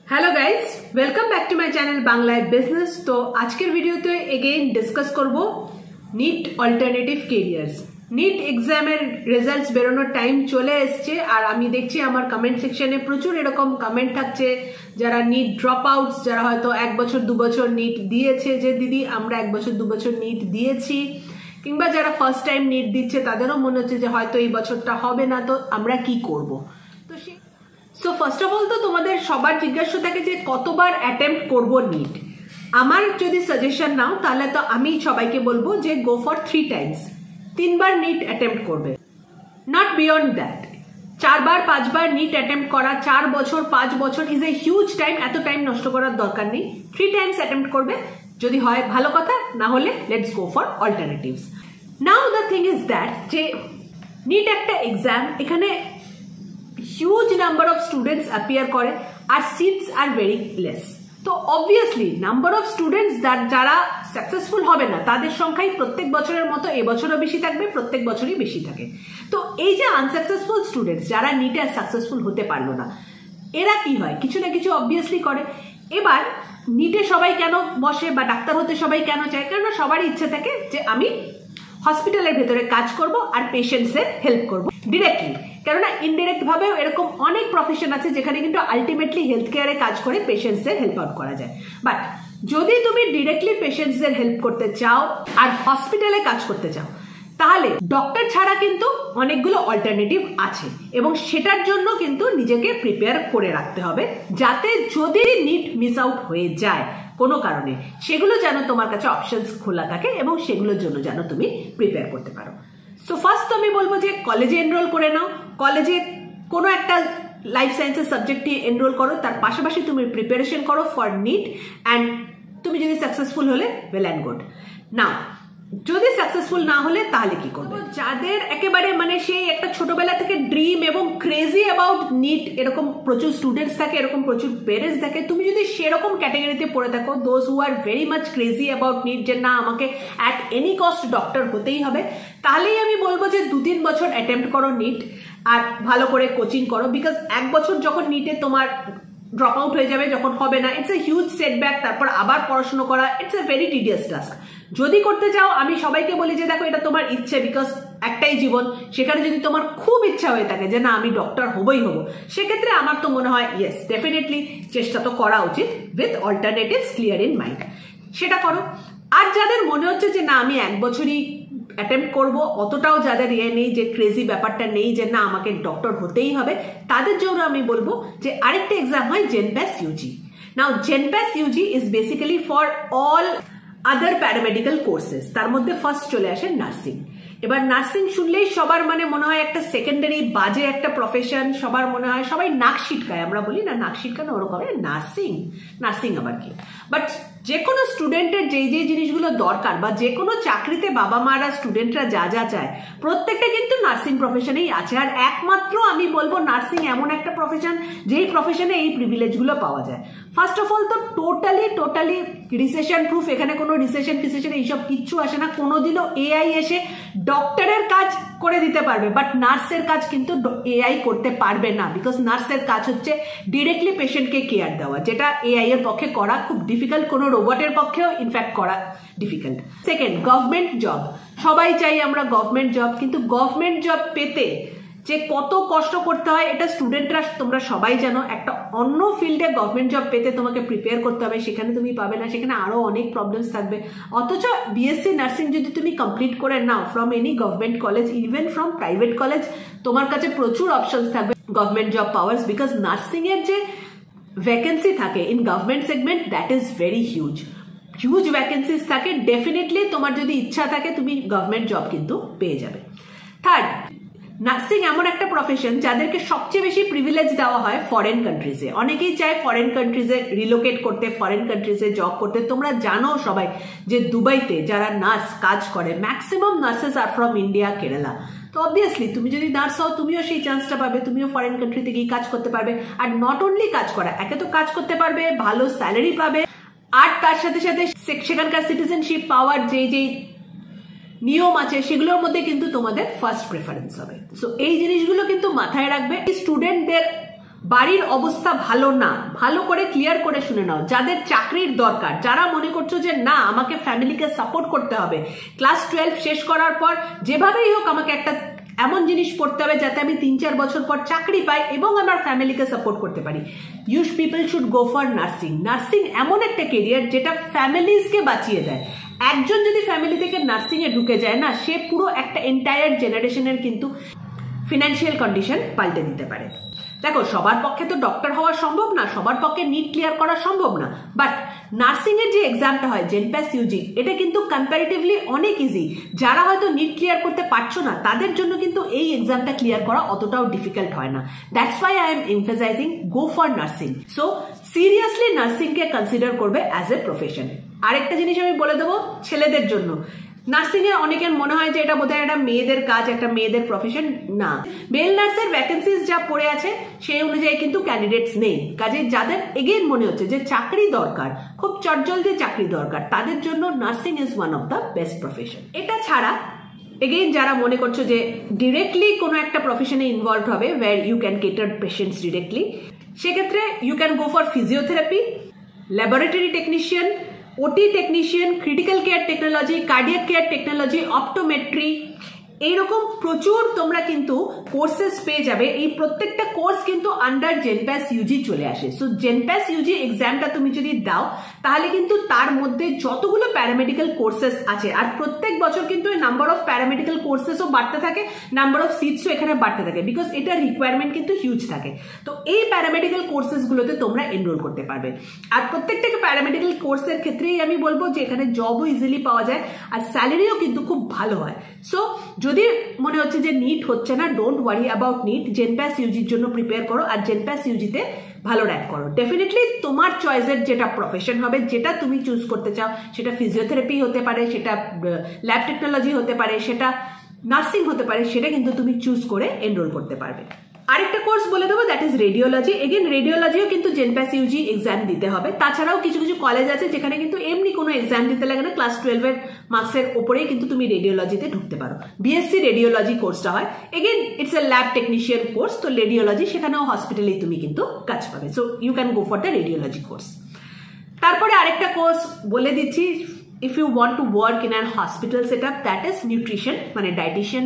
Hello guys welcome back to my channel Bangla business. तो आजकेर भिडियोते एगेन डिसकास करब नीट अल्टारनेटिव कैरियार्स। नीट एग्जामेर रेजाल्ट्स बेरोनोर टाइम चले एसेছে আর আমি দেখছি আমার কমেন্ট সেকশনে প্রচুর এরকম কমেন্ট থাকছে যারা नीट ড্রপ আউটস, যারা হয়তো এক বছর দু বছর नीट দিয়েছে যে দিদি আমরা এক বছর দু বছর नीट দিয়েছি, কিংবা যারা ফার্স্ট টাইম नीट দিচ্ছে তাদেরও মনে হচ্ছে যে হয়তো এই বছরটা হবে না, তো আমরা কি করব। তো সো ফার্স্ট অফ অল তো তোমাদের সবার জিজ্ঞাসা থাকে যে কতবার অ্যাটেম্প্ট করব नीट। আমার যদি সাজেশন নাও তাহলে তো আমি সবাইকে বলবো যে গো ফর 3 টাইমস, 3 বার नीट অ্যাটেম্প্ট করবে, নট বিয়ন্ড দ্যাট। 4 বার 5 বার नीट অ্যাটেম্প্ট করা 4 বছর 5 বছর ইজ এ হিউজ টাইম, এত টাইম নষ্ট করার দরকার নেই। 3 টাইমস অ্যাটেম্প্ট করবে, যদি হয় ভালো কথা, না হলে let's go for alternatives. Now the thing is that যে नीट একটা এক্সাম, এখানে huge number of students appear করে আর seats are very less। তো obviously number of students যারা successful হবে না তাদের সংখ্যাই প্রত্যেক বছরের মতো এবছরও বেশি থাকবে, প্রত্যেক বছরই বেশি থাকে। তো এই যে আনসাকসেসফুল স্টুডেন্টস যারা নিটে সাকসেসফুল হতে পারলো না, এরা কি হয়, কিছু না কিছু অবভিয়াসলি করে। এবার নিটে সবাই কেন বসে বা ডাক্তার হতে সবাই কেন চায়? কারণ সবারই ইচ্ছে থাকে যে আমি হসপিটালের ভেতরে কাজ করব আর পেশেন্টসের হেল্প করব ডিরেক্টলি। কেননা ইনডিরেক্ট ভাবেও এরকম অনেক প্রফেশন আছে যেখানে কিন্তু আলটিমেটলি হেলথ কেয়ারে কাজ করে পেশেন্টসদের হেল্প আউট করা যায়। বাট যদি তুমি ডিরেক্টলি পেশেন্টসদের হেল্প করতে চাও আর হসপিটালে কাজ করতে চাও, তাহলে ডক্টর ছাড়া কিন্তু অনেকগুলো অল্টারনেটিভ আছে এবং সেটার জন্য কিন্তু নিজেকে প্রিপেয়ার করে রাখতে হবে, যাতে যদি नीट মিস আউট হয়ে যায় কোনো কারণে, সেগুলো যেন তোমার কাছে অপশনস খোলা থাকে এবং সেগুলোর জন্য যেন তুমি প্রিপেয়ার করতে পারো। সো ফার্স্ট তো আমি বলবো যে কলেজে এনরোল করে নাও, কলেজে কোনো একটা লাইফ সায়েন্সের সাবজেক্টে এনরোল করো, তার পাশাপাশি তুমি প্রিপারেশন করো ফর नीट অ্যান্ড তুমি যদি সাকসেসফুল হলে ওয়েল অ্যান্ড গুড। নাও যদি সাকসেসফুল না হলে তাহলে কি করবে? যাদের একেবারে মানে সেই একটা ছোটবেলা থেকে ড্রিম এবং ক্রেজি অ্যাবাউট नीट, এরকম প্রচুর স্টুডেন্টস থাকে, এরকম প্রচুর পেরেন্টস থাকে, তুমি যদি সেরকম ক্যাটাগরিতে পড়ে থাকো, those who are very much crazy about NEET, যে না আমাকে অ্যাট এনি কস্ট ডক্টর হতেই হবে, তাহলেই আমি বলবো যে 2-3 বছর অ্যাটেম্প্ট করো नीट আর ভালো করে কোচিং করো। বিকজ এক বছর যখন नीटे তোমার ড্রপ আউট হয়ে যাবে, যখন হবে না, ইটস এ হিউজ সেটব্যাক। তারপর আবার পড়াশোনা করা, it's a very tedious task. যদি করতে চাও, আমি সবাইকে বলি যে দেখো এটা তোমার ইচ্ছে, বিকজ একটাই জীবন, সেখানে যদি তোমার খুব ইচ্ছা হয়ে থাকে যে না আমি ডক্টর হবই হবো, সেক্ষেত্রে আমার তো মনে হয় ইয়েস ডেফিনেটলি চেষ্টা তো করা উচিত with alternatives clear in mind, সেটা করো। আর যাদের মনে হচ্ছে যে না আমি এক বছরই অ্যাটেম্প্ট করবো, অতটাও যাদের নেই, যে ক্রেজি ব্যাপারটা নেই যে না আমাকে ডক্টর হতেই হবে, তাদের জন্য আমি বলবো যে আরেকটা এক্সাম হয় JENPAS UG. Now JENPAS UG is basically for all other paramedical courses, তার মধ্যে ফার্স্ট চলে আসে নার্সিং। এবার নার্সিং শুনলেই সবার মানে মনে হয় একটা সেকেন্ডারি বাজে একটা প্রফেশন, সবার মনে হয়, সবাই নাক সিটকায়, আমরা বলি না নাক সিটকানো ওরকম, নার্সিং নার্সিং আবার কি। বাট যে কোনো স্টুডেন্টের যেই যেই জিনিসগুলো দরকার বা যে কোনো চাকরিতে বাবা মারা স্টুডেন্টরা যা যা চায়, প্রত্যেকটা কিন্তু নার্সিং প্রফেশনেই আছে। আর একমাত্র আমি বলবো নার্সিং এমন একটা প্রফেশন যেই প্রফেশনে এই প্রিভিলেজগুলো পাওয়া যায়। ফার্স্ট অফ অল তো টোটালি রিসেশন প্রুফ, এখানে কোনো রিসেশন ফিসেশন এইসব কিচ্ছু আসে না। কোনোদিনও এআই এসে ডক্টরের কাজ করে দিতে পারবে, বাট নার্সের কাজ কিন্তু এআই করতে পারবে না, বিকজ নার্সের কাজ হচ্ছে ডিরেক্টলি পেশেন্টকে কেয়ার দেওয়া, যেটা এআই এর পক্ষে করা খুব ডিফিকাল্ট, কোনো রোবটের পক্ষেও ইনফ্যাক্ট করা ডিফিকাল্ট। সেকেন্ড, গভর্নমেন্ট জব, সবাই চাই আমরা গভর্নমেন্ট জব, কিন্তু গভর্নমেন্ট জব পেতে যে কত কষ্ট করতে হয় এটা স্টুডেন্টরা তোমরা সবাই জানো। একটা অন্য ফিল্ডে গভর্নমেন্ট জব পেতে তোমাকে প্রিপেয়ার করতে হবে, সেখানে তুমি পাবে না, সেখানে আরো অনেক প্রবলেমস থাকবে। অথচ বিএসসি নার্সিং যদি তুমি কমপ্লিট করে নাও from any government college, even from private college, তোমার কাছে প্রচুর অপশনস থাকবে government job power, because nursing এর যে ভ্যাকেন্সি থাকে in government segment that is very huge vacancies থাকে। ডেফিনেটলি তোমার যদি ইচ্ছা থাকে তুমি গভর্নমেন্ট জব কিন্তু পেয়ে যাবে। থার্ড, নার্সিং এমন একটা প্রফেশন যাদেরকে সবচেয়ে বেশি প্রিভিলেজ দেওয়া হয় ফরেন কান্ট্রিজে। অনেকেই চায় ফরেন কান্ট্রিজে রিলোকেট করতে, ফরেন কান্ট্রিজে জব করতে। তোমরা জানো সবাই যে দুবাইতে যারা নার্স কাজ করে, maximum nurses are from India, Kerala. তো অবভিয়াসলি তুমি যদি নার্স হও তুমিও সেই চান্সটা পাবে, তুমিও ফরেন কান্ট্রিতে গিয়ে কাজ করতে পারবে। আর নট অনলি কাজ করা, একে তো কাজ করতে পারবে, ভালো স্যালারি পাবে, আর তার সাথে সাথে সেখানকার সিটিজেনশিপ পাওয়ার যেই নিয়ম আছে সেগুলোর মধ্যে কিন্তু তোমাদের ফার্স্ট প্রেফারেন্স হবে। সো এই জিনিসগুলো কিন্তু মাথায় রাখবে। স্টুডেন্টদের বাড়ির অবস্থা ভালো না, ভালো করে ক্লিয়ার করে শুনে নাও। যাদের চাকরির দরকার, যারা মনে করছো যে না আমাকে ফ্যামিলিকে সাপোর্ট করতে হবে, ক্লাস 12 শেষ করার পর যেভাবেই হোক আমাকে একটা এমন জিনিস পড়তে হবে যাতে আমি 3-4 বছর পর চাকরি পাই এবং আমার ফ্যামিলিকে সাপোর্ট করতে পারি, you people should go for nursing. Nursing এমন একটা কেরিয়ার যেটা ফ্যামিলিজকে বাঁচিয়ে দেয়। একজন যদি ফ্যামিলি থেকে নার্সিং এ ঢুকে যায় না, সে পুরো একটা এন্টায়ার জেনারেশনের কিন্তু ফিনান্সিয়াল কন্ডিশন পাল্টে দিতে পারে। দেখো, সবার পক্ষে তো ডক্টর হওয়া সম্ভব না, সবার পক্ষে নিট ক্লিয়ার করা সম্ভব না, বাট নার্সিং এর যে এক্সামটা হয় জেনপ্যাস ইউজি, এটা কিন্তু কম্পারেটিভলি অনেক ইজি। যারা হয়তো নিট ক্লিয়ার করতে পারছো না তাদের জন্য কিন্তু এই এক্সামটা ক্লিয়ার করা অতটাও ডিফিকাল্ট হয় না। That's why I am emphasising go for nursing. So seriously নার্সিংকে কনসিডার করবে অ্যাজ এ প্রফেশন। আরেকটা জিনিস আমি বলে দেবো ছেলেদের জন্য, নার্সিং এ অনেকের মনে হয় যে এটা বোধহয় একটা মেয়েদের কাজ, একটা মেয়েদের প্রফেশন। না, মেল নার্সের ভ্যাকেন্সিজ যা পড়ে আছে সেই অনুযায়ী কিন্তু ক্যান্ডিডেটস নেই। কাজে যাদের এগেইন মনে হচ্ছে যে চাকরি দরকার, খুব চটজলদি চাকরি দরকার, তাদের জন্য nursing is one of the best profession. এটা ছাড়া এগেইন যারা মনে করছো যে ডিরেক্টলি কোনো একটা প্রফেশনে ইনভলভ হবে where you can cater patients directly, সেক্ষেত্রে you can go for physiotherapy, laboratory technician, OT technician, critical care technology, cardiac care technology, optometry, এইরকম প্রচুর তোমরা কিন্তু কোর্সেস পেয়ে যাবে। এই প্রত্যেকটা কোর্স কিন্তু আন্ডার জেনপ্যাস ইউজি চলে আসে। সো জেনপ্যাস ইউজি এক্সামটা তুমি যদি দাও তাহলে কিন্তু তার মধ্যে যতগুলো প্যারামেডিক্যাল কোর্সেস আছে, আর প্রত্যেক বছর কিন্তু এই নাম্বার অফ প্যারামেডিক্যাল কোর্সেসও বাড়তে থাকে, নাম্বার অফ সিটসও এখানে বাড়তে থাকে, বিকজ এটার রিকোয়ারমেন্ট কিন্তু হিউজ থাকে। তো এই প্যারামেডিক্যাল কোর্সেসগুলোতে তোমরা এনরোল করতে পারবে। আর প্রত্যেকটা প্যারামেডিক্যাল কোর্সের ক্ষেত্রেই আমি বলবো যে এখানে জবও ইজিলি পাওয়া যায় আর স্যালারিও কিন্তু খুব ভালো হয়। সো যদি মনে হচ্ছে যে নিট হচ্ছে না, ডোন্ট ওয়ারি অ্যাবাউট নিট, জেনপ্যাস ইউজির জন্য প্রিপেয়ার করো আর জেনপ্যাস ইউজিতে ভালো র্যাঙ্ক করো। ডেফিনেটলি তোমার চয়েসের যেটা প্রফেশন হবে, যেটা তুমি চুজ করতে চাও, সেটা ফিজিওথেরাপি হতে পারে, সেটা ল্যাব টেকনোলজি হতে পারে, সেটা নার্সিং হতে পারে, সেটা কিন্তু তুমি চুজ করে এনরোল করতে পারবে। আরেকটা কোর্স বলে দেবো, দ্যাট ইজ রেডিওলজি। এগেন রেডিওলজিও কিন্তু জেনপ্যাস ইউজি এক্সাম দিতে হবে। তাছাড়াও কিছু কিছু কলেজ আছে যেখানে কিন্তু এমনি কোনো এক্সাম দিতে লাগে না, ক্লাস 12 এর মার্কসের ওপরেই কিন্তু তুমি রেডিওলজিতে ঢুকতে পারো। বিএসসি রেডিওলজি কোর্সটা হয়, again it's a lab technician course. তো রেডিওলজি, সেখানেও হসপিটালেই তুমি কিন্তু কাজ পাবে। So you can go for the radiology course. তারপরে আরেকটা কোর্স বলে দিচ্ছি, if you want to work in an hospital setup, that is nutrition, মানে dietitian,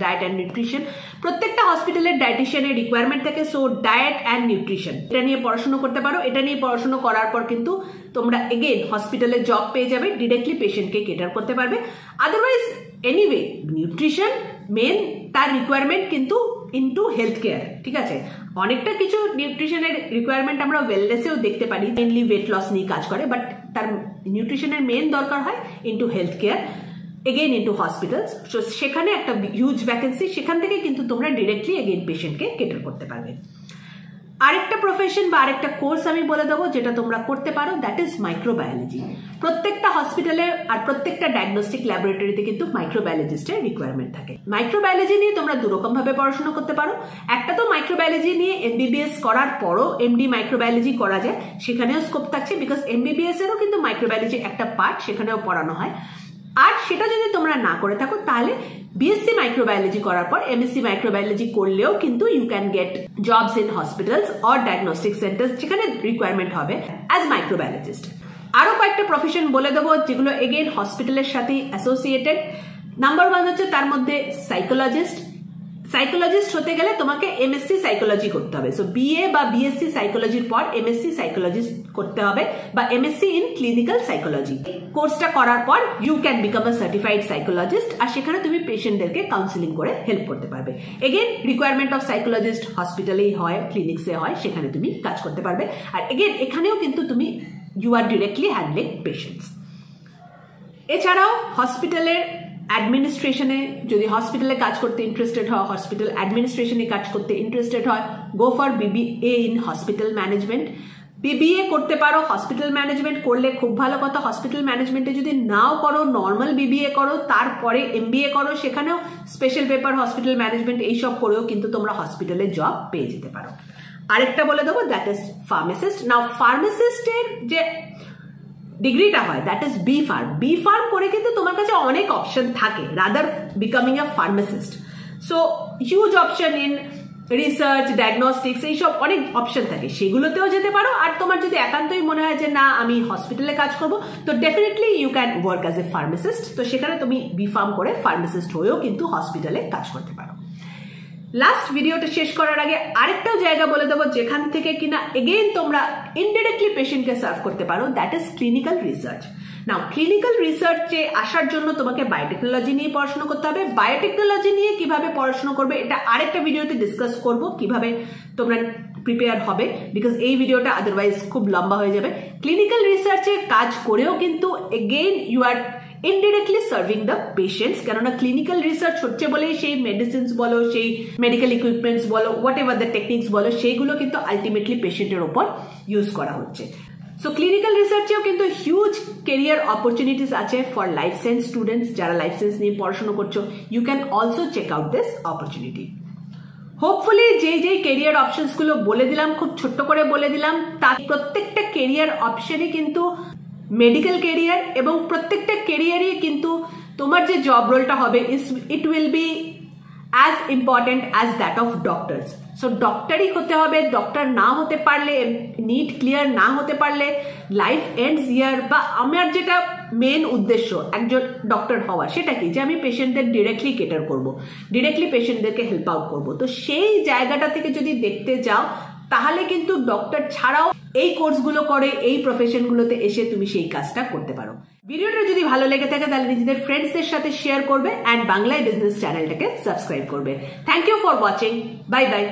diet and nutrition। প্রত্যেকটা হসপিটালের ডায়েটিশিয়ানের রিকোয়ারমেন্ট থাকে। সো ডায়েট অ্যান্ড নিউট্রিশন এটা নিয়ে পড়াশোনা করতে পারো। এটা নিয়ে পড়াশোনা করার পর কিন্তু তোমরা এগেন হসপিটালে জব পেয়ে যাবে, ডিরেক্টলি পেশেন্টকে কেটার করতে পারবে। আদারওয়াইজ এনিওয়ে নিউট্রিশন মেন, তার রিকোয়ারমেন্ট কিন্তু ইনটু হেলথ কেয়ার, ঠিক আছে। অনেকটা কিছু নিউট্রিশনের রিকোয়ারমেন্ট আমরা ওয়েলনেসেও দেখতে পারি, মেনলি ওয়েট লস নিয়ে কাজ করে, বাট তার নিউট্রিশনের মেন দরকার হয় into health care, again into hospitals. So সেখানে একটা হিউজ ভ্যাকেন্সি, সেখান থেকে কিন্তু তোমরা ডিরেক্টলি এগেইন পেশেন্টকে কেটার করতে পারবে। আরেকটা প্রফেশন বা আরেকটা কোর্স আমি বলে দেবো যেটা তোমরা করতে পারো, দ্যাট ইজ মাইক্রোবায়োলজি। প্রত্যেকটা হসপিটালে আর প্রত্যেকটা ডায়াগনস্টিক ল্যাবরেটরিতে কিন্তু মাইক্রোবায়োলজিস্টের রিকোয়ারমেন্ট থাকে। মাইক্রোবায়োলজি নিয়ে তোমরা দুরকম ভাবে পড়াশোনা করতে পারো। একটা তো মাইক্রোবায়োলজি নিয়ে এমবিবিএস করার পরও এমডি মাইক্রোবায়োলজি করা যায়, সেখানেও স্কোপ থাকছে, বিকজ এমবিবিএস এরও কিন্তু মাইক্রোবায়োলজি একটা পার্ট, সেখানেও পড়ানো হয়। আর সেটা যদি তোমরা না করে থাকো তাহলে বিএসসি মাইক্রোবায়োলজি করার পর এমএসসি মাইক্রোবায়োলজি করলেও কিন্তু you can get jobs in hospitals or diagnostic centres, যেখানে রিকোয়ারমেন্ট হবে অ্যাজ মাইক্রোবায়োলজিস্ট। আরো কয়েকটা প্রফেশন বলে দেবো যেগুলো এগেইন হসপিটালের সাথেই অ্যাসোসিয়েটেড। নাম্বার 1 হচ্ছে তার মধ্যে সাইকোলজিস্ট। সাইকোলজিস্ট হতে গেলে তোমাকে এমএসসি সাইকোলজি করতে হবে। সো বিএ বা বিএসসি সাইকোলজির পর এমএসসি সাইকোলজিস্ট করতে হবে, বা এমএসসি ইন ক্লিনিক্যাল সাইকোলজি। কোর্সটা করার পর you can become a certified psychologist, আর সেখানে তুমি পেশেন্টদেরকে কাউন্সিলিং করে হেল্প করতে পারবে। এগেন রিকোয়ারমেন্ট অফ সাইকোলজিস্ট হসপিটালেই হয়, ক্লিনিক্সে হয়, সেখানে তুমি কাজ করতে পারবে। আর এগেন এখানেও কিন্তু তুমি you are directly handling patients. এছাড়াও হসপিটালের অ্যাডমিনিস্ট্রেশনে, যদি হসপিটালে কাজ করতে ইন্টারেস্টেড হয়, হসপিটাল অ্যাডমিনিস্ট্রেশনে কাজ করতে ইন্টারেস্টেড হয়, go for BBA in hospital management. BBA করতে পারো, হসপিটাল ম্যানেজমেন্ট করলে খুব ভালো কথা। হসপিটাল ম্যানেজমেন্টে যদি নাও করো, নর্মাল বিবিএ করো, তারপরে এমবিএ করো, সেখানেও স্পেশাল পেপার হসপিটাল ম্যানেজমেন্ট এইসব করেও কিন্তু তোমরা হসপিটালে জব পেয়ে যেতে পারো। আরেকটা বলে দেবো, দ্যাট ইজ ফার্মাসিস্ট। নাও ফার্মাসিস্টের যে ডিগ্রিটা হয়, that is B pharm. B pharm করে কিন্তু তোমার কাছে অনেক অপশন থাকে rather becoming a pharmacist. So huge option in research, diagnostics, এইসব অনেক অপশন থাকে, সেগুলোতেও যেতে পারো। আর তোমার যদি একান্তই মনে হয় যে না আমি হসপিটালে কাজ করব, তো definitely you can work as a pharmacist. তো সেখানে তুমি বিফার্ম করে ফার্মাসিস্ট হয়েও কিন্তু হসপিটালে কাজ করতে পারো। লাস্ট ভিডিওটা শেষ করার আগে আরেকটাও জায়গা বলে দেবো যেখান থেকে কিনা এগেইন তোমরা ইনডিরেক্টলি পেশেন্টকে সার্ভ করতে পারো, that is clinical research. Now clinical রিসার্চে আসার জন্য তোমাকে বায়োটেকনোলজি নিয়ে পড়াশোনা করতে হবে। বায়োটেকনোলজি নিয়ে কিভাবে পড়াশোনা করবে এটা আরেকটা ভিডিওতে ডিসকাস করব, কিভাবে তোমরা প্রিপেয়ার হবে, বিকজ এই ভিডিওটা আদারওয়াইজ খুব লম্বা হয়ে যাবে। ক্লিনিক্যাল রিসার্চে কাজ করেও কিন্তু again you are indirectly serving the patients, কেননা ক্লিনিক্যাল রিসার্চ হচ্ছে বলেই সেই মেডিসিনস বলো, সেই মেডিকেল ইকুইপমেন্টস বলো, হোয়াট এভার দ্য টেকনিক্স বলো, সেইগুলো কিন্তু আলটিমেটলি পেশেন্টের ওপর ইউজ করা হচ্ছে। সো ক্লিনিক্যাল রিসার্চেও কিন্তু হিউজ কেরিয়ার অপরচুনিটিস আছে ফর লাইফ সায়েন্স স্টুডেন্টস। যারা লাইফ সায়েন্স নিয়ে পড়াশোনা করছো, you can also check out this opportunity. Hopefully যেই কেরিয়ার অপশনস গুলো বলে দিলাম, খুব ছোট্ট করে বলে দিলাম, তার প্রত্যেকটা কেরিয়ার অপশনই কিন্তু মেডিকেল কেরিয়ার, এবং প্রত্যেকটা কেরিয়ারই কিন্তু তোমার যে জব রোলটা হবে it will be as important as that of doctors. So ডক্টরই হতে হবে, ডক্টর না হতে পারলে, নিট ক্লিয়ার না হতে পারলে লাইফ এন্ডস হিয়ার। বা আমার যেটা মেন উদ্দেশ্য একজন ডক্টর হওয়া, সেটা কি, যে আমি পেশেন্টদের ডিরেক্টলি কেটার করব, ডিরেক্টলি পেশেন্টদেরকে হেল্প আউট করবো। তো সেই জায়গাটা থেকে যদি দেখতে যাও, তাহলে কিন্তু ডক্টর ছাড়াও এই কোর্সগুলো করে এই প্রফেশনগুলোতে এসে তুমি সেই কাজটা করতে পারো। ভিডিওটা যদি ভালো লেগে থাকে তাহলে নিজেদের ফ্রেন্ডসদের সাথে শেয়ার করবে, অ্যান্ড বাংলায় বিজনেস চ্যানেলটাকে সাবস্ক্রাইব করবে। Thank you for watching, bye by.